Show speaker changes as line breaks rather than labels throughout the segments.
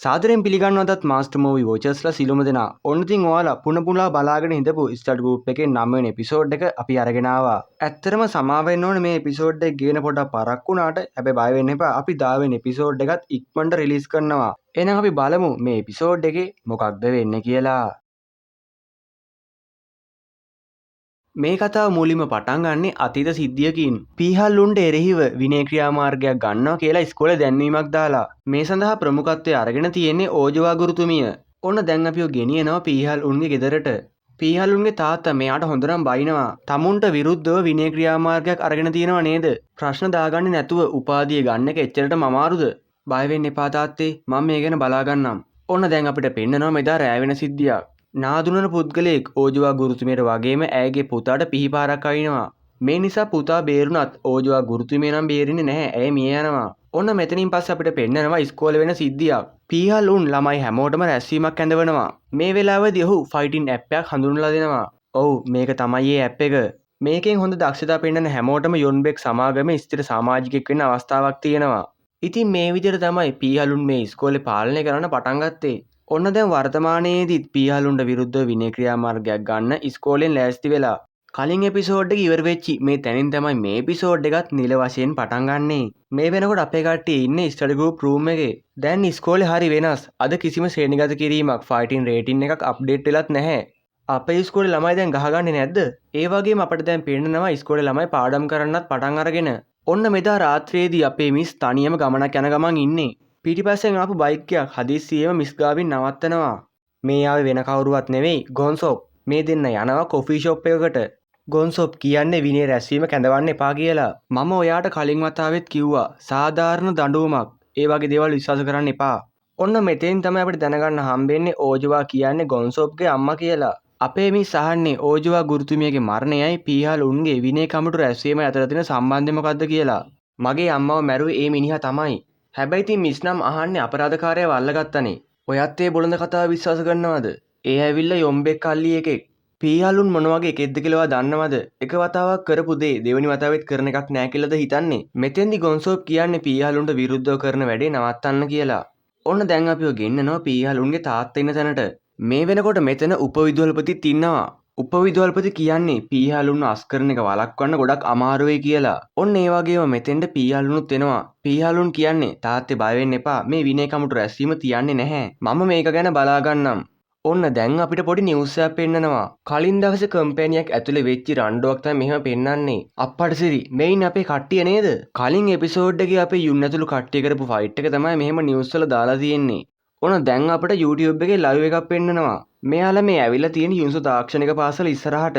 සාදරයෙන් පිළිගන්නවදත් master movie වොචර්ස්ලා සිළුම දෙනා. ඔන්න ඉතින් ඔයාලා පුන බලාගෙන හිටපු ස්ටඩි ගෲප් එකේ 9 වෙනි එපිසෝඩ් එක අපි අරගෙන ආවා. ඇත්තටම සමාව වෙන්න ඕනේ මේ එපිසෝඩ් එක ගේන පොඩක් පරක් වුණාට. හැබැයි බය වෙන්න එපා. අපි 10 වෙනි එපිසෝඩ් එකත් ඉක්මනට රිලීස් කරනවා. එහෙනම් අපි බලමු මේ එපිසෝඩ් එකේ මොකක්ද වෙන්නේ කියලා. මේ කතාව මුලින්ම පටන් ගන්නේ අතීත සිද්ධියකින්. පීහල්ලුන්ට එරෙහිව විනය ක්‍රියාමාර්ගයක් ගන්නවා කියලා ඉස්කෝලේ දැන්වීමක් දාලා. මේ සඳහා ප්‍රමුඛත්වය අරගෙන තියෙන්නේ ඕජවා ගුරුතුමිය. ඔන්න දැන් අපිව ගෙනියනවා පීහල්ලුන්ගේ ගෙදරට. පීහල්ලුන්ගේ තාත්තා මෙයාට හොඳටම බයිනවා. තමුන්ට විරුද්ධව විනය ක්‍රියාමාර්ගයක් අරගෙන තියෙනවා නේද? ප්‍රශ්න දාගන්නේ නැතුව උපාධිය ගන්න එක එච්චරටම අමාරුද? බය වෙන්න එපා තාත්තේ. මම මේ ගැන බලා ගන්නම්. ඔන්න දැන් අපිට පෙන්නනවා මෙදා රෑ වෙන සිද්ධියක්. නාදුනන පුද්ගලයෙක් ඕජවා ගුරුතුමියට වගේම ඇයගේ පුතාට පිහිපාරක් අයිනවා. මේ නිසා පුතා බේරුණත් ඕජවා ගුරුතුමිය නම් බේරෙන්නේ නැහැ. ඇය මිය යනවා. ඔන්න මෙතනින් පස්සේ අපිට පෙන්නනවා ඉස්කෝලේ වෙන සිද්ධියක්. පීහල්උන් ළමයි හැමෝටම රැස්වීමක් ඇඳවනවා. මේ වෙලාවේදී ඔහු ෆයිටින් ඇප් එකක් හඳුන්වලා දෙනවා. ඔව් මේක තමයි ඒ ඇප් එක. මේකෙන් හොඳ දක්ෂතා පෙන්නන හැමෝටම යොන්බෙක් සමාගමේ ස්ථිර සමාජිකයෙක් වෙන්න අවස්ථාවක් තියෙනවා. ඉතින් මේ විදිහට තමයි පීහල්උන් මේ ඉස්කෝලේ පාලනය කරන්න පටන් ගත්තේ. ඔන්න දැන් වර්තමානයේදීත් පීහල්උන්ට විරුද්ධව විනය ක්‍රියාමාර්ගයක් ගන්න ඉස්කෝලෙන් ලෑස්ති වෙලා. කලින් එපිසෝඩ් එක ඉවර වෙච්චි මේ තැනින් තමයි මේ එපිසෝඩ් එකත් නිල වශයෙන් පටන් ගන්නෙ. මේ වෙනකොට අපේ කට්ටිය ඉන්නේ ස්ටඩි ගෲප් රූම් එකේ. දැන් ඉස්කෝලේ හරි වෙනස්. අද කිසිම ශ්‍රේණිගත කිරීමක් ෆයිටින් රේටින් එකක් අප්ඩේට් වෙලත් නැහැ. අපේ ඉස්කෝලේ ළමයි දැන් ගහගන්නේ නැද්ද? ඒ වගේම අපිට දැන් පේන්නනවා ඉස්කෝලේ ළමයි පාඩම් කරන්නත් පටන් අරගෙන. ඔන්න මෙදා රාත්‍රියේදී අපේ මිස් තනියම ගමනක් යන ගමන් ඉන්නේ. පිටිපස්සෙන් ආපු බයික් එකක් හදිස්සියෙම මිස් ගාවින් නවත්තනවා. මේ ආවේ වෙන කවුරුවත් නෙවෙයි ගොන්සොප්. මේ දෙන්න යනවා කොෆි ෂොප් එකකට. ගොන්සොප් කියන්නේ විනය රැස්වීම කැඳවන්න එපා කියලා. මම ඔයාට කලින් වතාවෙත් කිව්වා සාධාරණ දඬුවමක්. ඒ වගේ දේවල් විශ්වාස කරන්න එපා. ඔන්න මෙතෙන් තමයි අපිට දැනගන්න හම්බෙන්නේ ඕජවා කියන්නේ ගොන්සොප්ගේ අම්මා කියලා. අපේ මිස් අහන්නේ ඕජවා ගුරුතුමියගේ මරණයයි පීහල්උන්ගේ විනය කමිටු රැස්වීම අතර තියෙන සම්බන්ධය මොකද්ද කියලා. මගේ අම්මව මැරුවේ ඒ මිනිහා තමයි. හැබැයි ඉතින් මිස් නම් අහන්නේ අපරාධකාරයව අල්ලගත්තනේ. ඔයත් ඒ බොළඳ කතාව විශ්වාස කරනවද? ඒ ඇවිල්ලා යොම්බෙක් කල්ලි එකෙක්. පීහල්උන් මොන වගේ එකෙක්ද කියලා දන්නවද? එක වතාවක් කරපු දේ දෙවෙනි වතාවෙත් කරන එකක් නෑ කියලාද හිතන්නේ? මෙතෙන්දි ගොන්සොප් කියන්නේ පීහල්උන්ට විරුද්ධව කරන වැඩේ නවත්තන්න කියලා. ඔන්න දැන් අපිව ගෙන්නනවා පීහල්උන්ගේ තාත්තා ඉන්න තැනට. මේ වෙනකොට මෙතන උපවිදුහල්පතිත් ඉන්නවා. උපවිදුහල්පති කියන්නේ පීහල්උන් අස්කරන එක වළක්වන්න ගොඩක් අමාරු වෙයි කියලා. ඔන්න ඒ වගේම මෙතෙන්ට පීහල්උනුත් එනවා. පීහල්උන් කියන්නේ තාත්තේ බය වෙන්න එපා. මේ විනය කමිටු රැස්වීම තියන්නේ නැහැ. මම මේක ගැන බලා ගන්නම්. ඔන්න දැන් අපිට පොඩි නිවුස් එකක් පෙන්නනවා. කලින් දවසේ කම්පැනියක් ඇතුලේ වෙච්ච රණ්ඩුවක් තමයි මෙහෙම පෙන්නන්නේ. අප්පට සිරි මේයින් අපේ කට්ටිය නේද? කලින් එපිසෝඩ් එකේ අපේ යුන් ඇතුළු කට්ටිය කරපු ෆයිට් එක තමයි මෙහෙම නිවුස් වල දාලා තියෙන්නේ. ඔන්න දැන් අපිට YouTube එකේ ලයිව් එකක් පෙන්නනවා. මෙයාලා මේ ඇවිල්ලා තියෙන යුන්සෝ තාක්ෂණික පාසල ඉස්සරහට.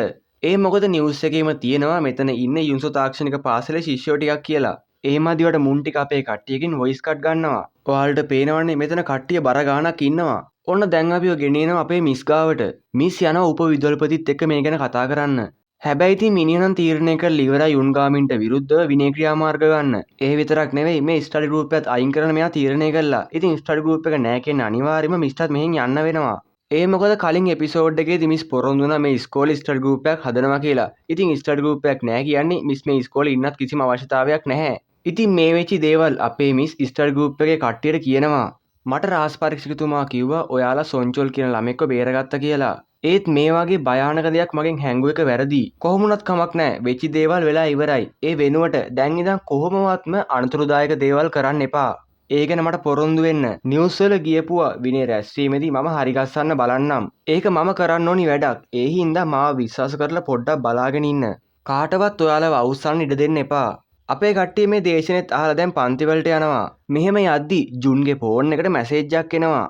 ඒ මොකද නිවුස් එකේම තියෙනවා මෙතන ඉන්නේ යුන්සෝ තාක්ෂණික පාසලේ ශිෂ්‍යයෝ ටිකක් කියලා. ඒ මදිවට මුන් ටික අපේ කට්ටියකින් වොයිස් කට් ගන්නවා. ඔයාලට පේනවන්නේ මෙතන කට්ටිය බර ගානක් ඉන්නවා. ඔන්න දැන් අපිව ගෙනියනවා අපේ මිස් ගාවට. මිස් යනවා උපවිදුහල්පතිත් එක්ක මේ ගැන කතා කරන්න. හැබැයි ඉතින් මිනිහා නම් තීරණය කරලා ඉවරයි යුන් ගාමින්ට විරුද්ධව විනය ක්‍රියාමාර්ග ගන්න. ඒ විතරක් නෙවෙයි මේ ස්ටඩි ගෲප් එකත් අයින් කරන්න මෙයා තීරණය කළා. ඉතින් ස්ටඩි ගෲප් එක නැහැ කියන්නේ අනිවාර්යයෙන්ම මිස්ටත් මෙහෙන් යන්න වෙනවා. ඒ මොකද කලින් එපිසෝඩ් එකේදී මිස් පොරොන්දු වුණා මේ ඉස්කෝලේ ස්ටඩි ගෲප් එකක් හදනවා කියලා. ඉතින් ස්ටඩි ගෲප් එකක් නැහැ කියන්නේ මිස් මේ ඉස්කෝලේ ඉන්නත් කිසිම අවශ්‍යතාවයක් නැහැ. ඉතින් මේ වෙච්ච දේවල් අපේ මිස් ස්ටඩි ගෲප් එකේ කට්ටියට කියනවා. මට රාජ් පරීක්ෂකතුමා කිව්වා ඔයාලා සොන්චොල් කියන ළමෙක්ව බේරගත්තා කියලා. ඒත් මේ වගේ භයානක දෙයක් මගෙන් හැංගුව එක වැරදි. කොහොමුණත් කමක් නැහැ. වෙච්ච දේවල් වෙලා ඉවරයි. ඒ වෙනුවට දැන් ඉඳන් කොහොමවත්ම අනතුරුදායක දේවල් කරන්න එපා. ඒ ගැන මට පොරොන්දු වෙන්න. නිවුස් වල ගියපුවා විනය රැස්වීමේදී මම හරි ගස්සන්න බලන්නම්. ඒක මම කරන්න ඕනි වැඩක්. ඒ හින්දා මාව විශ්වාස කරලා පොඩ්ඩක් බලාගෙන ඉන්න. කාටවත් ඔයාලව අවුස්සන්න ඉඩ දෙන්න එපා. අපේ කට්ටිය මේ දේශනෙත් අහලා දැන් පන්ති වලට යනවා. මෙහෙම යද්දි ජුන්ගේ ෆෝන් එකට මැසේජ් එකක් එනවා.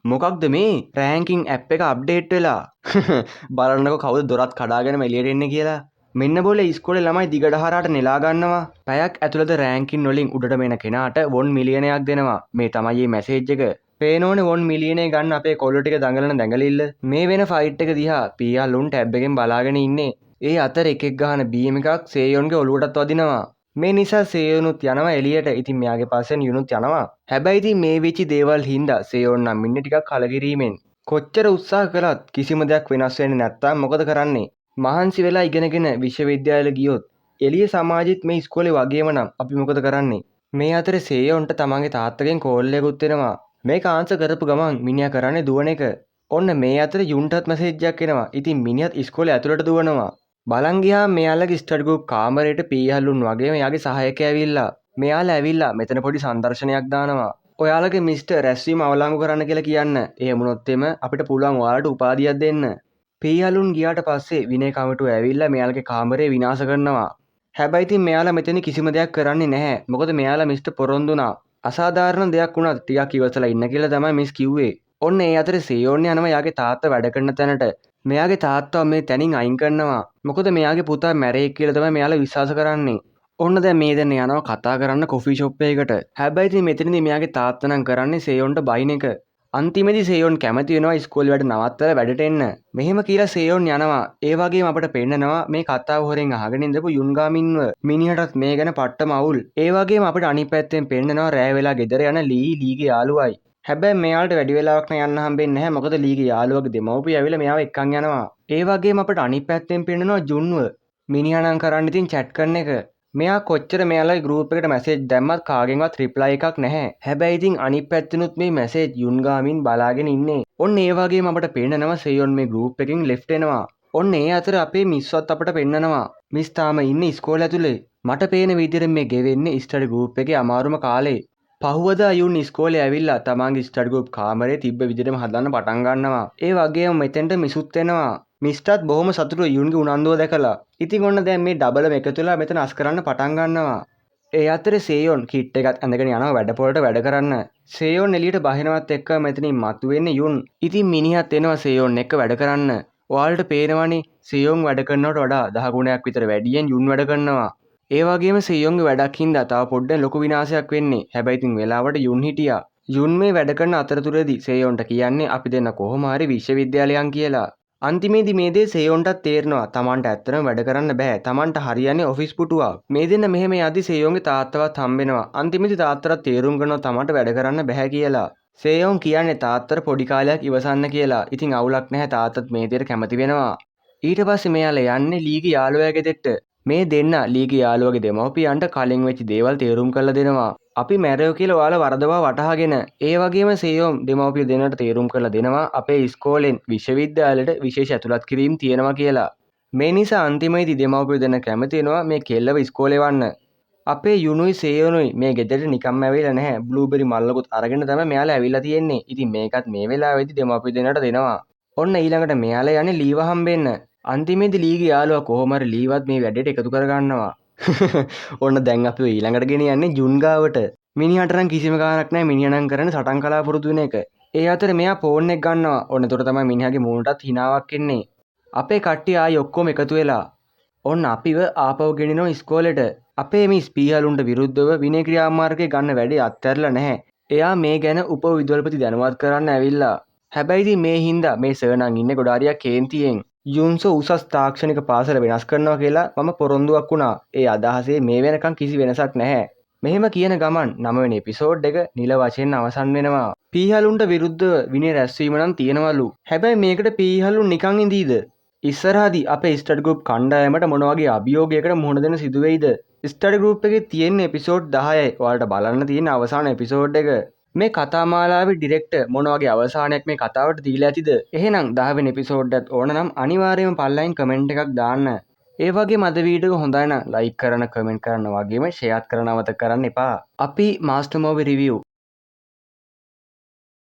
මොකක්ද මේ? රෑන්කින් ඇප් එක අප්ඩේට් වෙලා. බලන්නකො කවුද දොරත් කඩාගෙන එළියට එන්නේ කියලා. මෙන්න බෝලේ ඉස්කෝලේ ළමයි දිගට හරහාට නෙලා ගන්නවා. පැයක් ඇතුළත රෑන්කින් වලින් උඩට මෙන කෙනාට වොන් මිලියනයක් දෙනවා. මේ තමයි මේ මැසේජ් එක. පේනෝනේ වොන් මිලියනේ ගන්න අපේ කොල්ලෝ ටික දඟලන දැඟලිල්ල. මේ වෙන ෆයිට් එක දිහා පීහල්උන් ටැබ් එකෙන් බලාගෙන ඉන්නේ. ඒ අතර එකෙක් ගහන බීම් එකක් සේයොන්ගේ ඔලුවටත් වදිනවා. මේ නිසා සේයොනුත් යනවා එළියට. ඉතින් මෙයාගේ පස්සෙන් යුනුත් යනවා. හැබැයි ඉතින් මේ වෙච්ච දේවල් හින්දා සේයොන් නම් ඉන්නේ ටිකක් කලකිරීමෙන්. කොච්චර උත්සාහ කළත් කිසිම දෙයක් වෙනස් වෙන්නේ නැත්තම් මොකද කරන්නේ? මහන්සි වෙලා ඉගෙනගෙන විශ්වවිද්‍යාලෙ ගියොත් එළිය සමාජෙත් මේ ඉස්කෝලේ වගේම නම් අපි මොකද කරන්නේ? මේ අතරේ සේයොන්ට තමන්ගේ තාත්තගෙන් කෝල් එකකුත් එනවා. මේක ආන්සර් කරපු ගමන් මිනිහා කරන්නේ දුවන එක. ඔන්න මේ අතර යුන්ටත් මැසේජ් එකක් එනවා. ඉතින් මිනිහත් ඉස්කෝලේ ඇතුළට දුවනවා. බලන් ගියාම මෙයාලගේ ස්ටඩි ගෲප් කාමරේට පීහල්ලුන් වගේම එයාගේ සහායකයා ඇවිල්ලා. මෙයාලා ඇවිල්ලා මෙතන පොඩි සංදර්ශනයක් දානවා. ඔයාලගේ මිස්ටර් රැස්වීම අවලංගු කරන්න කියලා කියන්න. එහෙම වුණොත් එම අපිට පුළුවන් ඔයාලට උපාධියක් දෙන්න. පීහල්ලුන් ගියාට පස්සේ විනය කමිටුව ඇවිල්ලා මෙයාලගේ කාමරේ විනාශ කරනවා. හැබැයි ඉතින් මෙයාලා මෙතන කිසිම දෙයක් කරන්නේ නැහැ. මොකද මෙයාලා මිස්ටර් පොරොන්දුනා. අසාධාරණ දෙයක් වුණත් ටිකක් ඉවසලා ඉන්න කියලා තමයි මිස් කිව්වේ. ඔන්න ඒ අතරේ සේයෝන් යනවා යාගේ තාත්තා වැඩ කරන තැනට. මෙයාගේ තාත්තා මේ තැනින් අයින් කරනවා. මොකද මෙයාගේ පුතා මැරෙයි කියලා තමයි මෙයාලා විශ්වාස කරන්නේ. ඔන්න දැන් මේ දෙන්න යනවා කතා කරන්න කොෆි ෂොප් එකකට. හැබැයි ඉතින් මෙතනදී මෙයාගේ තාත්තා නම් කරන්නේ සේයෝන්ට බයින් එක. අන්තිමේදී සේයෝන් කැමති වෙනවා ඉස්කෝලේ වැඩ නවත්තලා වැඩට එන්න. මෙහෙම කියලා සේයෝන් යනවා. ඒ වගේම අපිට පෙන්නනවා මේ කතාව හොරෙන් අහගෙන ඉඳපු යුන්ගාමින්ව. මිනිහටත් මේ ගැන පට්ටම අවුල්. ඒ වගේම අපිට අනිත් පැත්තෙන් පෙන්නනවා රෑ වෙලා ගෙදර යන ලීගේ යාළුවයි. හැබැයි මෙයාලට වැඩි වෙලාවක් නෑ යන්න හම්බෙන්නේ නැහැ. මොකද ලීගේ යාළුවගේ දෙමව්පිය ඇවිල්ලා මෙයාව එක්කන් යනවා. ඒ වගේම අපිට අනිත් පැත්තෙන් පෙන්නනවා ජුන්ව. මිනිහා නම් කරන්නේ ඉතින් chat කරන එක. මෙයා කොච්චර මෙයාලගේ ගෲප් එකට මැසේජ් දැම්මත් කාගෙන්වත් රිප්ලයි එකක් නැහැ. හැබැයි ඉතින් අනිත් පැත්තෙනුත් මේ මැසේජ් යුන්ගාමින් බලාගෙන ඉන්නේ. ඔන්න ඒ වගේම අපිට පේනවා සේයොන් මේ ගෲප් එකෙන් ලෙෆ්ට් වෙනවා. ඔන්න ඒ අතර අපේ මිස්වත් අපිට පෙන්නනවා. මිස් තාම ඉන්නේ ඉස්කෝලේ ඇතුලේ. මට පේන විදිහට මේ ගෙවෙන්නේ ස්ටඩි ගෲප් එකේ අමාරුම කාලේ. පහුවදා යුන් ඉස්කෝලේ ඇවිල්ලා තමන්ගේ ස්ටඩි ගෲප් කාමරේ තිබ්බ විදිහටම හදන්න පටන් ගන්නවා. ඒ වගේම මෙතෙන්ට මිසුත් එනවා. මිස්ටත් බොහොම සතුටුයි යුන්ගේ උනන්දුව දැකලා. ඉතින් ඔන්න දැන් මේ ඩබලම එකතු වෙලා මෙතන අස් කරන්න පටන් ගන්නවා. ඒ අතරේ සේයොන් කිට් එකත් ඇඳගෙන යනවා වැඩ පොළට වැඩ කරන්න. සේයොන් එළියට බහිනවත් එක්ක මෙතනින් මතුවෙන්නේ යුන්. ඉතින් මිනිහත් එනවා සේයොන් එක්ක වැඩ කරන්න. ඔයාලට පේනවනේ සේයොන් වැඩ කරනවට වඩා 10 ගුණයක් විතර වැඩියෙන් යුන් වැඩ කරනවා. ඒ වගේම සේයොන්ගේ වැඩක් හින්දා තව පොඩ්ඩක් ලොකු විනාශයක් වෙන්නේ. හැබැයි ඉතින් වෙලාවට යුන් හිටියා. යුන් මේ වැඩ කරන අතරතුරදී සේයොන්ට කියන්නේ අපි දෙන්න කොහොම හරි විශ්වවිද්‍යාලයන් කියලා. අන්තිමේදී මේ දේ සේයොන්ටත් තේරෙනවා. තමන්ට ඇත්තටම වැඩ කරන්න බෑ. තමන්ට හරියන්නේ ඔෆිස් පුටුවක්. මේ දෙන්න මෙහෙම යද්දි සේයොන්ගේ තාත්තවත් හම්බෙනවා. අන්තිමේදී තාත්තට තේරුම් ගන්නවා තමන්ට වැඩ කරන්න බෑ කියලා. සේයොන් කියන්නේ තාත්තට පොඩි කාලයක් ඉවසන්න කියලා. ඉතින් අවුලක් නැහැ තාත්තත් මේ දේට කැමති වෙනවා. ඊට පස්සේ මෙයාලා යන්නේ ලීගේ යාළුවයාගේ දෙට්ට. මේ දෙන්න ලීගේ යාළුවගේ දෙමව්පියන්ට කලින් වෙච්ච දේවල් තේරුම් කරලා දෙනවා. අපි මැරෙව කියලා ඔයාලා වරදවා වටහාගෙන ඒ වගේම සේයොම් දෙමව්පිය දෙන්නට තේරුම් කරලා දෙනවා අපේ ඉස්කෝලෙන් විශ්වවිද්‍යාලයට විශේෂ ඇතුළත් කිරීම තියෙනවා කියලා. මේ නිසා අන්තිමේදී දෙමව්පිය දෙන්න කැමති වෙනවා මේ කෙල්ලව ඉස්කෝලේ වන්න. අපේ යුනුයි සේයොනුයි මේ ගෙදරට නිකම්ම ඇවිල්ලා නැහැ. බ්ලූබෙරි මල්ලකුත් අරගෙන තමයි මෙයාලා ඇවිල්ලා තියෙන්නේ. ඉතින් මේකත් මේ වෙලාවේදී දෙමව්පිය දෙන්නට දෙනවා. ඔන්න ඊළඟට මෙයාලා යන්නේ ලීව හම්බෙන්න. අන්තිමේදී ලීගේ යාළුවා කොහොම හරි ලීවත් මේ වැඩේට එකතු කරගන්නවා. ඔන්න දැන් අපි ඊළඟට ගෙන යන්නේ ජුන් ගාවට. මිනිහට නම් කිසිම ගාණක් නැහැ. මිනිහා නම් කරන්නේ සටන් කලා පුරුදු වෙන එක. ඒ අතර මෙයා ෆෝන් එක ගන්නවා. ඔන්න එතකොට තමයි මිනිහාගේ මූණටත් හිනාවක් එන්නේ. අපේ කට්ටිය ආයි ඔක්කොම එකතු වෙලා. ඔන්න අපිව ආපහු ගෙනිනවා ඉස්කෝලේට. අපේ මිස් පීහලුන්ට විරුද්ධව විනය ක්‍රියාමාර්ගයේ ගන්න වැඩේ අත්හැරලා නැහැ. එයා මේ ගැන උප විදුහල්පති දැනුවත් කරන්න ඇවිල්ලා. හැබැයි ඉතින් මේ හින්දා මේ සර් නම් ඉන්නේ ගොඩාරියක් කේන්තියෙන්. යුන්සෝ උසස් තාක්ෂණික පාසල වෙනස් කරනවා කියලා මම පොරොන්දුවක් වුණා. ඒ අදහසේ මේ වෙනකන් කිසි වෙනසක් නැහැ. මෙහෙම කියන ගමන් 9 වෙනි එපිසෝඩ් එක නිල වශයෙන් අවසන් වෙනවා. පීහලුන්ට විරුද්ධව විනය රැස්වීම නම් තියෙනවලු. හැබැයි මේකට පීහලුන් නිකන් ඉඳීද? ඉස්සරහදී අපේ ස්ටඩි ගෲප් කණ්ඩායමට මොන වගේ අභියෝගයකට මුහුණ දෙන්න සිදු වෙයිද? ස්ටඩි ගෲප් එකේ තියෙන එපිසෝඩ් 10යි. ඔයාලට බලන්න තියෙන අවසාන එපිසෝඩ් එක. මේ කතා මාලාවේ ඩිරෙක්ටර් මොන වගේ අවසානයක් මේ කතාවට දීලා ඇතිද? එහෙනම් 10 වෙනි එපිසෝඩ් එකත් ඕන නම් අනිවාර්යයෙන්ම පල්ලයින් කමෙන්ට් එකක් දාන්න. ඒ වගේම අද වීඩියෝ එක හොඳයි නම් ලයික් කරන්න, කමෙන්ට් කරන්න වගේම ෂෙයාර් කරන්න අමතක කරන්න එපා. අපි මාස්ටර් මූවි රිවිව්